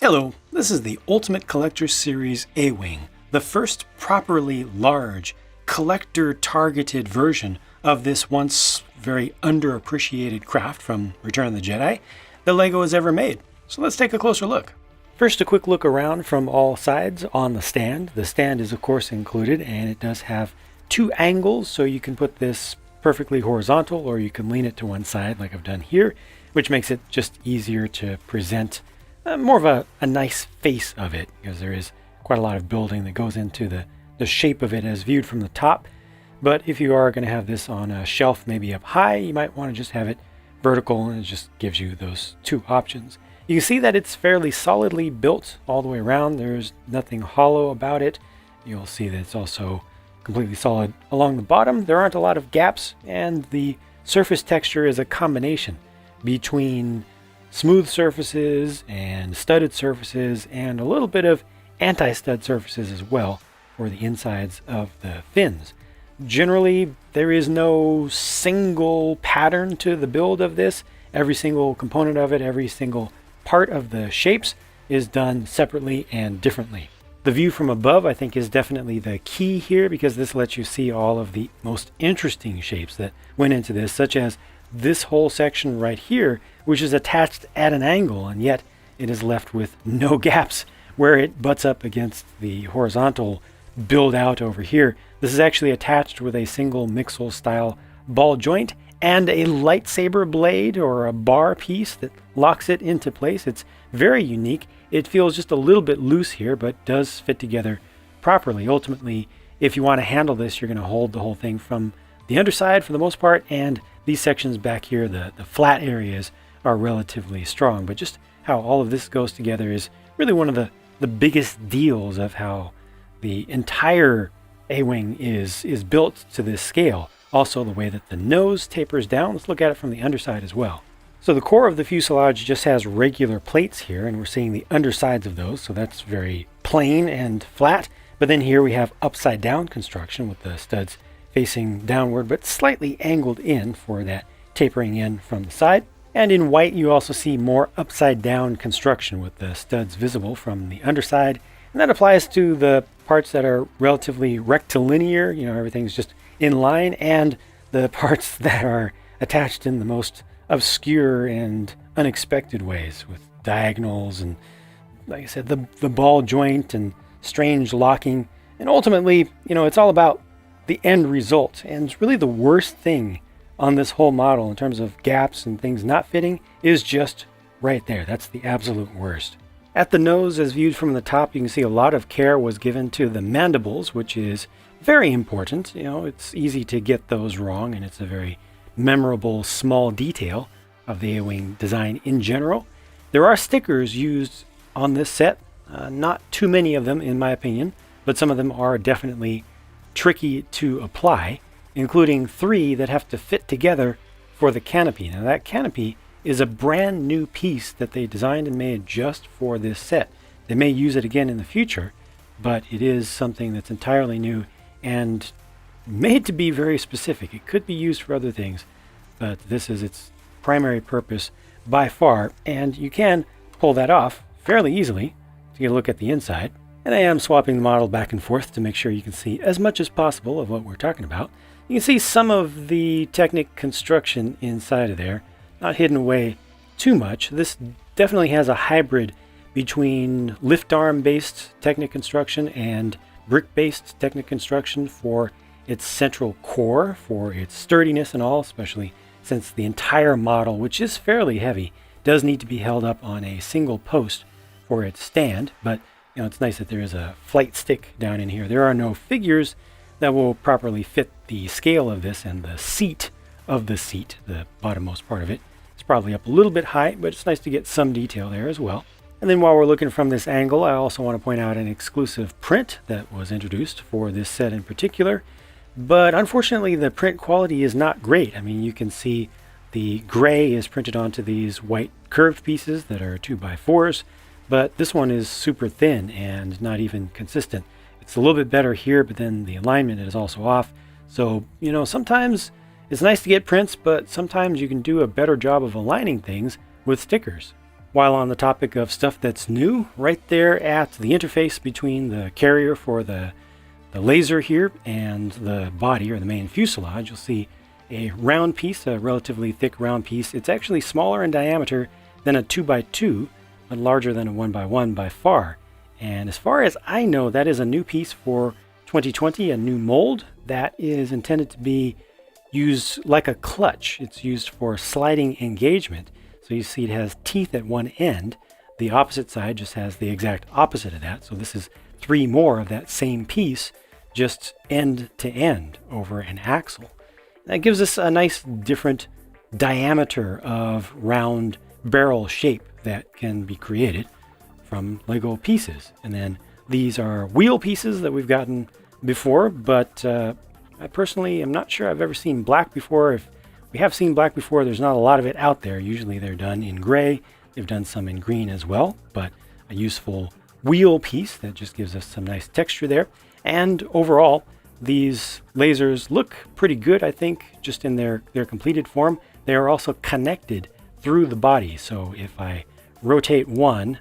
Hello, this is the Ultimate Collector Series A-Wing, the first properly large, collector-targeted version of this once very underappreciated craft from Return of the Jedi that LEGO has ever made. So let's take a closer look. First, a quick look around from all sides on the stand. The stand is of course included, and it does have two angles, so you can put this perfectly horizontal or you can lean it to one side like I've done here, which makes it just easier to present more of a nice face of it, because there is quite a lot of building that goes into the shape of it as viewed from the top. But if you are going to have this on a shelf maybe up high, you might want to just have it vertical, and it just gives you those two options. You can see that it's fairly solidly built all the way around. There's nothing hollow about it. You'll see that it's also completely solid along the bottom. There aren't a lot of gaps, and the surface texture is a combination between smooth surfaces and studded surfaces and a little bit of anti-stud surfaces as well for the insides of the fins. Generally, there is no single pattern to the build of this. Every single component of it, every single part of the shapes is done separately and differently. The view from above, I think, is definitely the key here, because this lets you see all of the most interesting shapes that went into this, such as this whole section right here, which is attached at an angle, and yet it is left with no gaps where it butts up against the horizontal build out over here. This is actually attached with a single mixel style ball joint and a lightsaber blade or a bar piece that locks it into place. It's very unique. It feels just a little bit loose here, but does fit together properly. Ultimately, if you want to handle this, you're going to hold the whole thing from the underside for the most part, and these sections back here, the flat areas, are relatively strong. But just how all of this goes together is really one of the biggest deals of how the entire A-Wing is built to this scale. Also, the way that the nose tapers down. Let's look at it from the underside as well. So the core of the fuselage just has regular plates here, and we're seeing the undersides of those, so that's very plain and flat. But then here we have upside down construction with the studs facing downward but slightly angled in for that tapering in from the side. And in white you also see more upside down construction with the studs visible from the underside, and that applies to the parts that are relatively rectilinear, everything's just in line, and the parts that are attached in the most obscure and unexpected ways with diagonals and, like I said, the ball joint and strange locking. And ultimately, it's all about the end result, and really the worst thing on this whole model in terms of gaps and things not fitting is just right there. That's the absolute worst. At the nose, as viewed from the top, you can see a lot of care was given to the mandibles, which is very important. It's easy to get those wrong, and it's a very memorable small detail of the A-Wing design in general. There are stickers used on this set, not too many of them in my opinion, but some of them are definitely tricky to apply, including 3 that have to fit together for the canopy. Now that canopy is a brand new piece that they designed and made just for this set. They may use it again in the future, but it is something that's entirely new and made to be very specific. It could be used for other things, but this is its primary purpose by far, and you can pull that off fairly easily to get a look at the inside. And I am swapping the model back and forth to make sure you can see as much as possible of what we're talking about. You can see some of the Technic construction inside of there, not hidden away too much. This definitely has a hybrid between lift arm based Technic construction and brick based Technic construction for its central core, for its sturdiness and all, especially since the entire model, which is fairly heavy, does need to be held up on a single post for its stand. But it's nice that there is a flight stick down in here. There are no figures that will properly fit the scale of this, and the seat of the seat, the bottommost part of it, is probably up a little bit high, but it's nice to get some detail there as well. And then while we're looking from this angle, I also want to point out an exclusive print that was introduced for this set in particular. But unfortunately, the print quality is not great. I mean, you can see the gray is printed onto these white curved pieces that are 2x4s. But this one is super thin and not even consistent. It's a little bit better here, but then the alignment is also off. So, sometimes it's nice to get prints, but sometimes you can do a better job of aligning things with stickers. While on the topic of stuff that's new, right there at the interface between the carrier for the laser here and the body, or the main fuselage, you'll see a round piece, a relatively thick round piece. It's actually smaller in diameter than a 2x2, but larger than a 1x1 by far. And as far as I know, that is a new piece for 2020, a new mold that is intended to be used like a clutch. It's used for sliding engagement. So you see it has teeth at one end. The opposite side just has the exact opposite of that. So this is 3 more of that same piece, just end to end over an axle. That gives us a nice different diameter of round barrel shape that can be created from Lego pieces. And then these are wheel pieces that we've gotten before, but I personally am not sure I've ever seen black before. If we have seen black before, there's not a lot of it out there. Usually they're done in gray. They've done some in green as well, but a useful wheel piece that just gives us some nice texture there. And overall, these lasers look pretty good, I think, just in their completed form. They are also connected through the body. So if I rotate one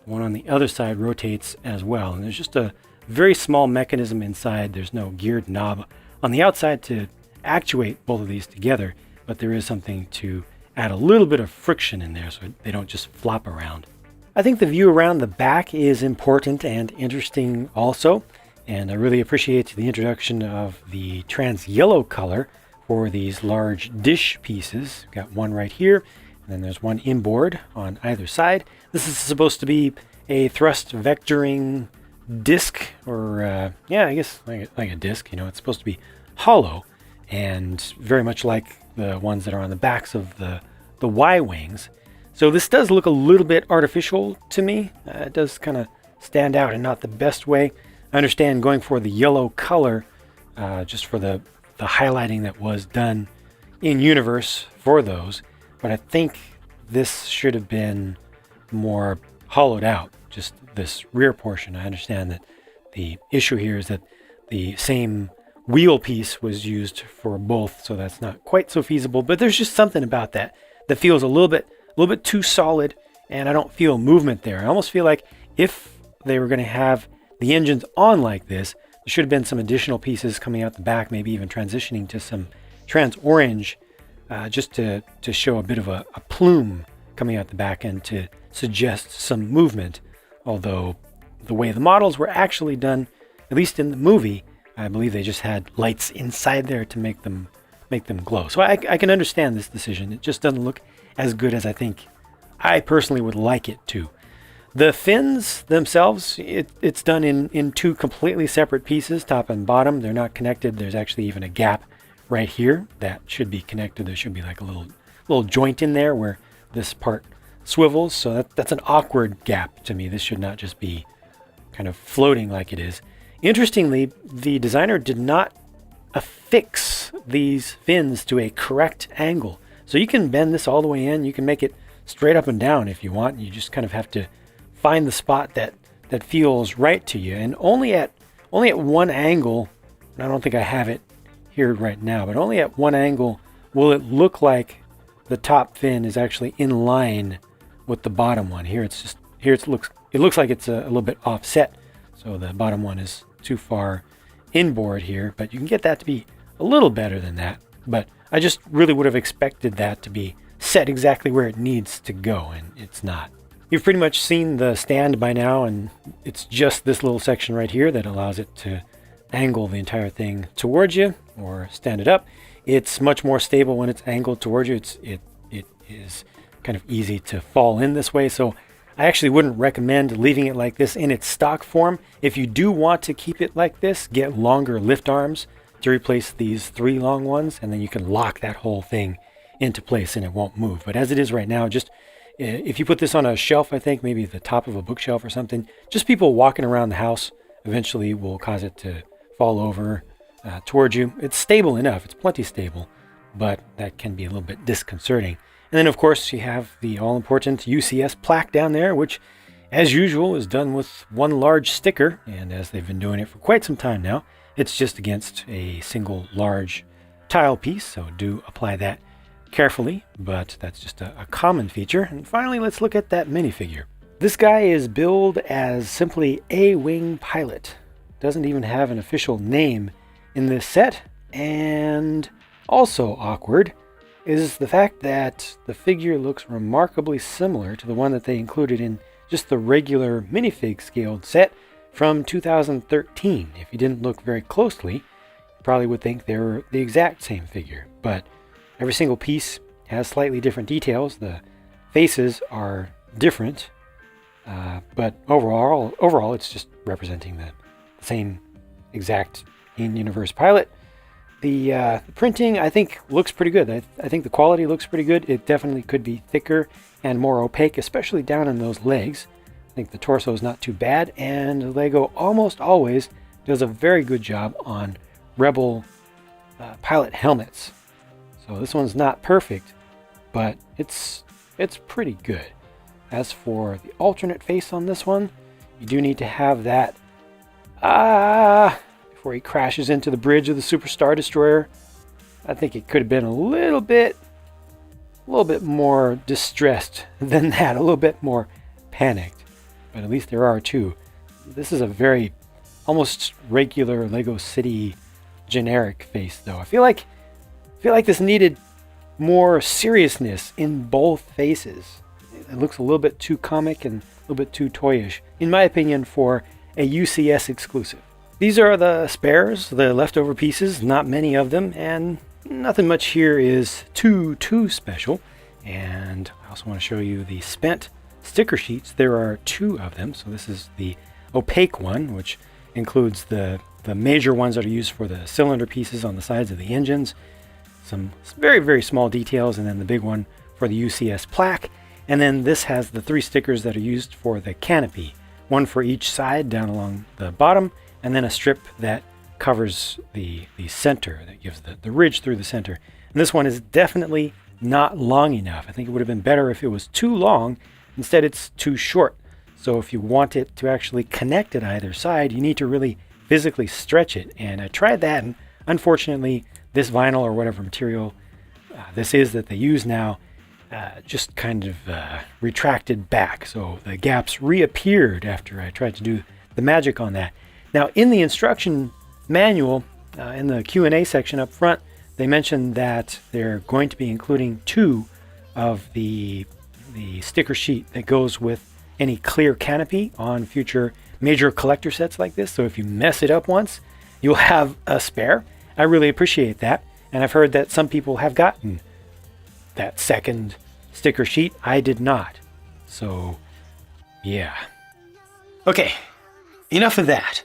on the other side rotates as well. And there's just a very small mechanism inside. There's no geared knob on the outside to actuate both of these together, but there is something to add a little bit of friction in there so they don't just flop around. I think the view around the back is important and interesting also, and I really appreciate the introduction of the trans yellow color for these large dish pieces. We've got one right here, and then there's one inboard on either side. This is supposed to be a thrust vectoring disc, or I guess like a disc. You know, it's supposed to be hollow and very much like the ones that are on the backs of the Y-wings. So this does look a little bit artificial to me. It does kind of stand out in not the best way. I understand going for the yellow color just for the highlighting that was done in universe for those, but I think this should have been more hollowed out, just this rear portion. I understand that the issue here is that the same wheel piece was used for both, so that's not quite so feasible, but there's just something about that feels a little bit too solid, and I don't feel movement there. I almost feel like if they were going to have the engines on like this, there should have been some additional pieces coming out the back, maybe even transitioning to some trans orange, just to show a bit of a plume coming out the back and to suggest some movement. Although the way the models were actually done, at least in the movie, I believe they just had lights inside there to make them glow. So I can understand this decision. It just doesn't look as good as I think I personally would like it to. The fins themselves, it's done in 2 completely separate pieces, top and bottom. They're not connected. There's actually even a gap right here that should be connected. There should be like a little joint in there where this part swivels. So that's an awkward gap to me. This should not just be kind of floating like it is. Interestingly, the designer did not affix these fins to a correct angle. So you can bend this all the way in. You can make it straight up and down if you want. You just kind of have to find the spot that feels right to you. And only at one angle, and I don't think I have it here right now, but only at one angle will it look like the top fin is actually in line with the bottom one. Here it looks like it's a little bit offset. So the bottom one is too far inboard here, but you can get that to be a little better than that. But I just really would have expected that to be set exactly where it needs to go, and it's not. You've pretty much seen the stand by now, and it's just this little section right here that allows it to angle the entire thing towards you or stand it up. It's much more stable when it's angled towards you. It is kind of easy to fall in this way, so I actually wouldn't recommend leaving it like this in its stock form. If you do want to keep it like this, get longer lift arms to replace these 3 long ones, and then you can lock that whole thing into place and it won't move. But as it is right now, just if you put this on a shelf, I think maybe the top of a bookshelf or something, just people walking around the house eventually will cause it to fall over towards you. It's stable enough. It's plenty stable, but that can be a little bit disconcerting. And then, of course, you have the all-important UCS plaque down there, which, as usual, is done with one large sticker. And as they've been doing it for quite some time now, it's just against a single large tile piece. So do apply that carefully, but that's just a common feature. And finally, let's look at that minifigure. This guy is billed as simply A-Wing Pilot. Doesn't even have an official name in this set. And also awkward is the fact that the figure looks remarkably similar to the one that they included in just the regular minifig scaled set from 2013. If you didn't look very closely, you probably would think they were the exact same figure. But every single piece has slightly different details. The faces are different. But overall, it's just representing the same exact in-universe pilot. The printing, I think, looks pretty good. I think the quality looks pretty good. It definitely could be thicker and more opaque, especially down in those legs. I think the torso is not too bad, and Lego almost always does a very good job on Rebel pilot helmets. So this one's not perfect, but it's pretty good. As for the alternate face on this one, you do need to have that before he crashes into the bridge of the Super Star Destroyer. I think it could have been a little bit more distressed than that, a little bit more panicked. But at least there are two. This is a very almost regular Lego City generic face, though. I feel like this needed more seriousness in both faces. It looks a little bit too comic and a little bit too toyish, in my opinion, for a UCS exclusive. These are the spares, the leftover pieces, not many of them, and nothing much here is too special. And I also want to show you the spent sticker sheets. There are two of them. So this is the opaque one, which includes the major ones that are used for the cylinder pieces on the sides of the engines, some very, very small details, and then the big one for the UCS plaque. And then this has the three stickers that are used for the canopy, one for each side down along the bottom, and then a strip that covers the center, that gives the ridge through the center. And this one is definitely not long enough. I think it would have been better if it was too long. Instead, it's too short. So if you want it to actually connect at either side, you need to really physically stretch it. And I tried that, and unfortunately, this vinyl or whatever material this is that they use now just kind of retracted back. So the gaps reappeared after I tried to do the magic on that. Now, in the instruction manual, in the Q&A section up front, they mentioned that they're going to be including two of the sticker sheet that goes with any clear canopy on future major collector sets like this. So if you mess it up once, you'll have a spare. I really appreciate that. And I've heard that some people have gotten that second sticker sheet. I did not. So, yeah. Okay, enough of that.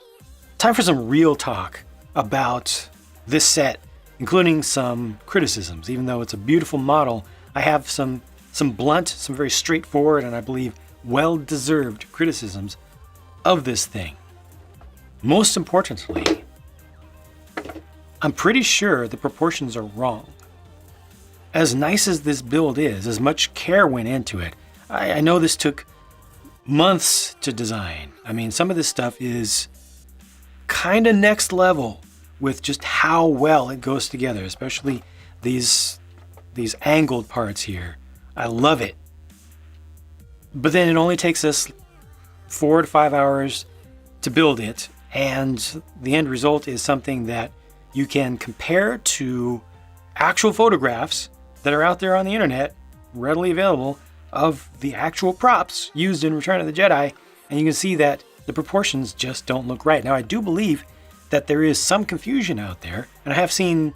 Time for some real talk about this set, including some criticisms. Even though it's a beautiful model, I have some blunt, some very straightforward, and I believe well-deserved criticisms of this thing. Most importantly, I'm pretty sure the proportions are wrong. As nice as this build is, as much care went into it, I know this took months to design. I mean, some of this stuff is kind of next level with just how well it goes together, especially these angled parts here. I love it. But then it only takes us 4 to 5 hours to build it, and the end result is something that you can compare to actual photographs that are out there on the internet, readily available, of the actual props used in Return of the Jedi, and you can see that the proportions just don't look right. Now, I do believe that there is some confusion out there, and I have seen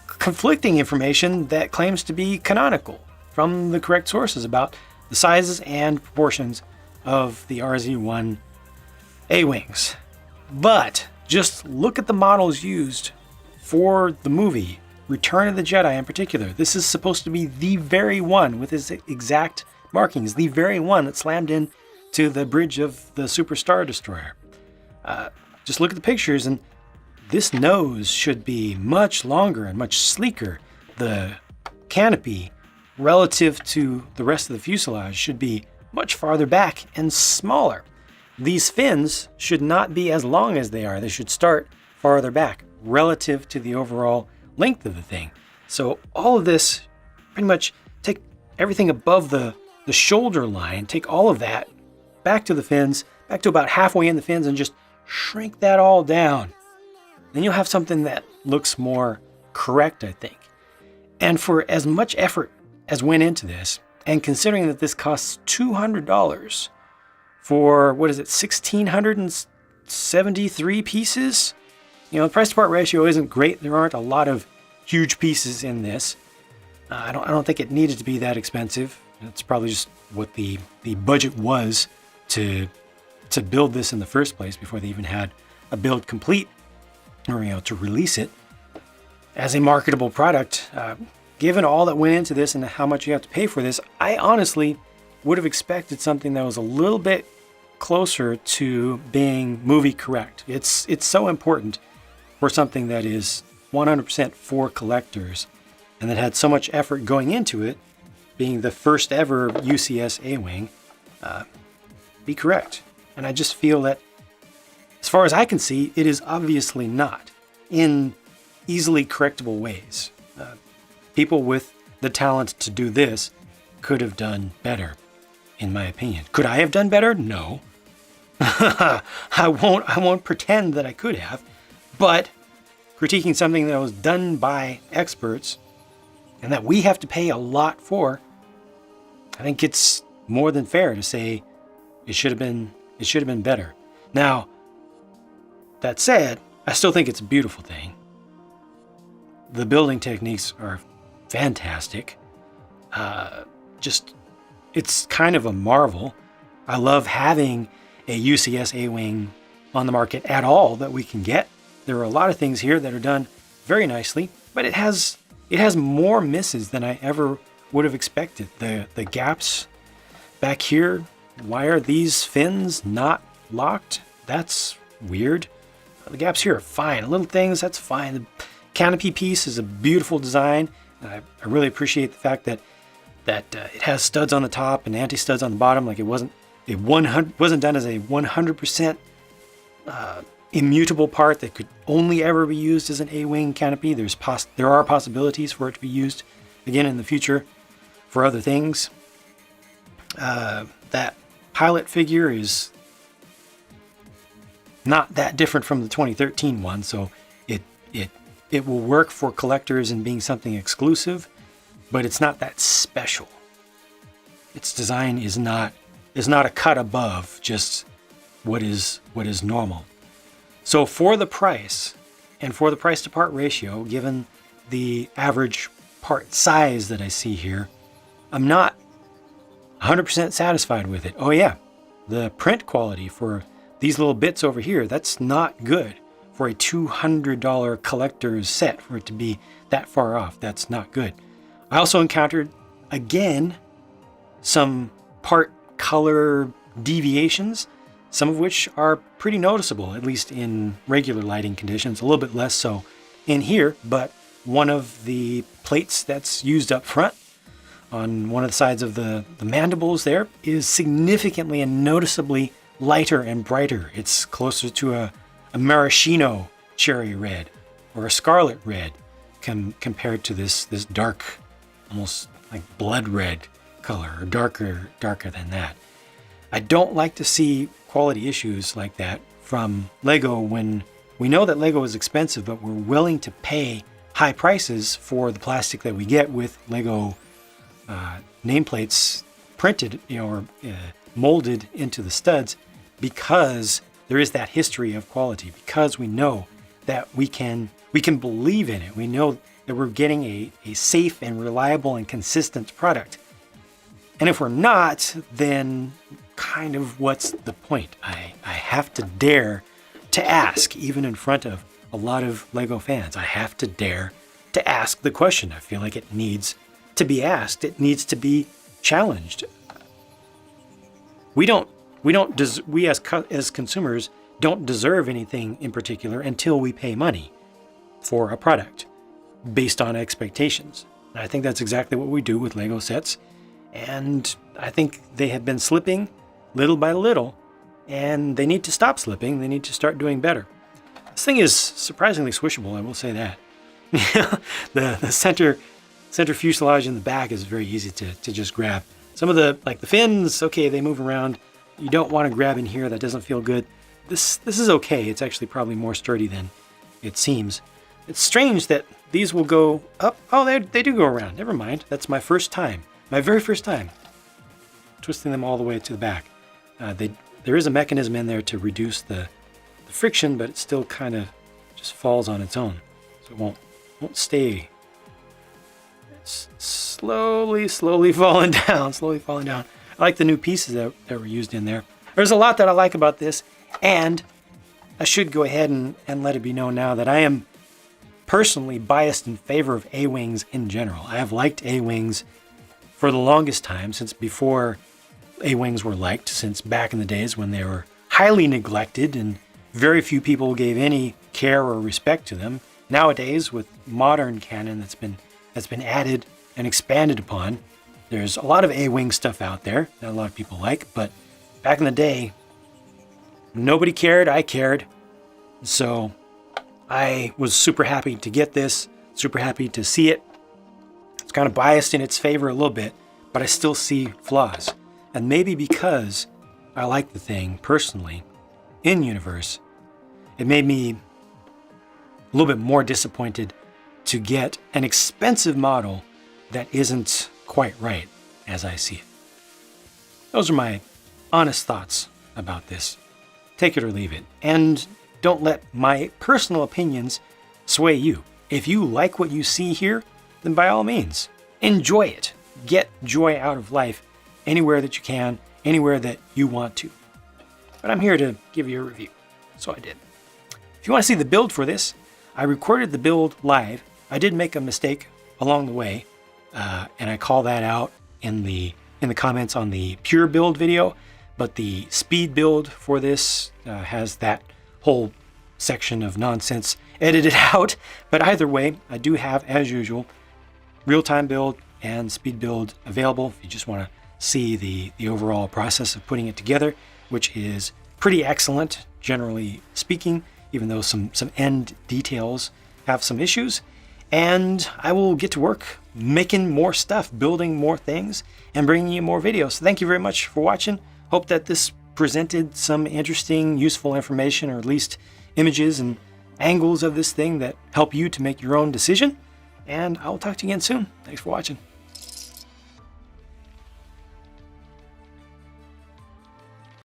conflicting information that claims to be canonical from the correct sources about the sizes and proportions of the RZ-1 A-Wings. But just look at the models used for the movie, Return of the Jedi in particular. This is supposed to be the very one with its exact markings, the very one that slammed in to the bridge of the Super Star Destroyer. Just look at the pictures, and this nose should be much longer and much sleeker. The canopy, relative to the rest of the fuselage, should be much farther back and smaller. These fins should not be as long as they are. They should start farther back relative to the overall length of the thing. So all of this pretty much take everything above the shoulder line, take all of that back to the fins, back to about halfway in the fins, and just shrink that all down. Then you'll have something that looks more correct, I think. And for as much effort as went into this, and considering that this costs $200 for, 1,673 pieces? The price to part ratio isn't great. There aren't a lot of huge pieces in this. I don't think it needed to be that expensive. It's probably just what the budget was to build this in the first place before they even had a build complete, or to release it as a marketable product. Given all that went into this and how much you have to pay for this, I honestly would have expected something that was a little bit closer to being movie correct. It's so important for something that is 100% for collectors and that had so much effort going into it, being the first ever UCS A-Wing, be correct. And I just feel that, as far as I can see, it is obviously not in easily correctable ways. People with the talent to do this could have done better, in my opinion. Could I have done better? No. I won't pretend that I could have, but critiquing something that was done by experts and that we have to pay a lot for, I think it's more than fair to say it should have been better. Now, that said, I still think it's a beautiful thing. The building techniques are fantastic. It's kind of a marvel. I love having a UCS A-Wing on the market at all that we can get. There are a lot of things here that are done very nicely, but it has more misses than I ever would have expected. The gaps back here, why are these fins not locked? That's weird. The gaps here are fine. Little things, that's fine. The canopy piece is a beautiful design. I really appreciate the fact that it has studs on the top and anti-studs on the bottom. Like it wasn't done as a 100% immutable part that could only ever be used as an A-Wing canopy. There are possibilities for it to be used again in the future for other things. That pilot figure is not that different from the 2013 one, so it will work for collectors and being something exclusive, but it's not that special. Its design is not a cut above just what is normal. So for the price, and for the price to part ratio, given the average part size that I see here, I'm not 100% satisfied with it. Oh yeah, the print quality for these little bits over here, that's not good. For a $200 collector's set, for it to be that far off, that's not good. I also encountered, again, some part color deviations, some of which are pretty noticeable, at least in regular lighting conditions, a little bit less so in here, but one of the plates that's used up front on one of the sides of the mandibles there is significantly and noticeably lighter and brighter. It's closer to a maraschino cherry red or a scarlet red compared to this dark, almost like blood red color, or darker than that. I don't like to see quality issues like that from Lego when we know that Lego is expensive, but we're willing to pay high prices for the plastic that we get with Lego nameplates printed, or molded into the studs, because there is that history of quality, because we know that we can believe in it. We know that we're getting a safe and reliable and consistent product. And if we're not, then kind of what's the point? I have to dare to ask, even in front of a lot of Lego fans. I have to dare to ask the question. I feel like it needs to be asked. It needs to be challenged. We as consumers don't deserve anything in particular until we pay money for a product based on expectations. And I think that's exactly what we do with Lego sets. And I think they have been slipping little by little, and they need to stop slipping. They need to start doing better. This thing is surprisingly swishable, I will say that. The center center fuselage in the back is very easy to just grab. Some of the, like the fins, okay, they move around. You don't want to grab in here. That doesn't feel good. This is okay. It's actually probably more sturdy than it seems. It's strange that these will go up. Oh, they do go around. Never mind. That's my first time. My very first time twisting them all the way to the back. There is a mechanism in there to reduce the friction, but it still kind of just falls on its own. So it won't stay. It's slowly falling down, slowly falling down. I like the new pieces that were used in there. There's a lot that I like about this, and I should go ahead and let it be known now that I am personally biased in favor of A-Wings in general. I have liked A-Wings for the longest time, since before A-Wings were liked, since back in the days when they were highly neglected and very few people gave any care or respect to them. Nowadays, with modern canon that's been added and expanded upon, there's a lot of A-Wing stuff out there that a lot of people like, but back in the day, nobody cared, I cared. So I was super happy to get this, super happy to see it. It's kind of biased in its favor a little bit, but I still see flaws. And maybe because I like the thing personally in universe, it made me a little bit more disappointed to get an expensive model that isn't quite right as I see it. Those are my honest thoughts about this. Take it or leave it. And don't let my personal opinions sway you. If you like what you see here, then by all means, enjoy it. Get joy out of life anywhere that you can, anywhere that you want to. But I'm here to give you a review, so I did. If you want to see the build for this, I recorded the build live. I did make a mistake along the way, and I call that out in the comments on the pure build video, but the speed build for this has that whole section of nonsense edited out. But either way, I do have, as usual, real-time build and speed build available if you just want to see the overall process of putting it together, which is pretty excellent, generally speaking, even though some end details have some issues. And I will get to work making more stuff, building more things, and bringing you more videos. So thank you very much for watching. Hope that this presented some interesting, useful information, or at least images and angles of this thing that help you to make your own decision. And I will talk to you again soon. Thanks for watching.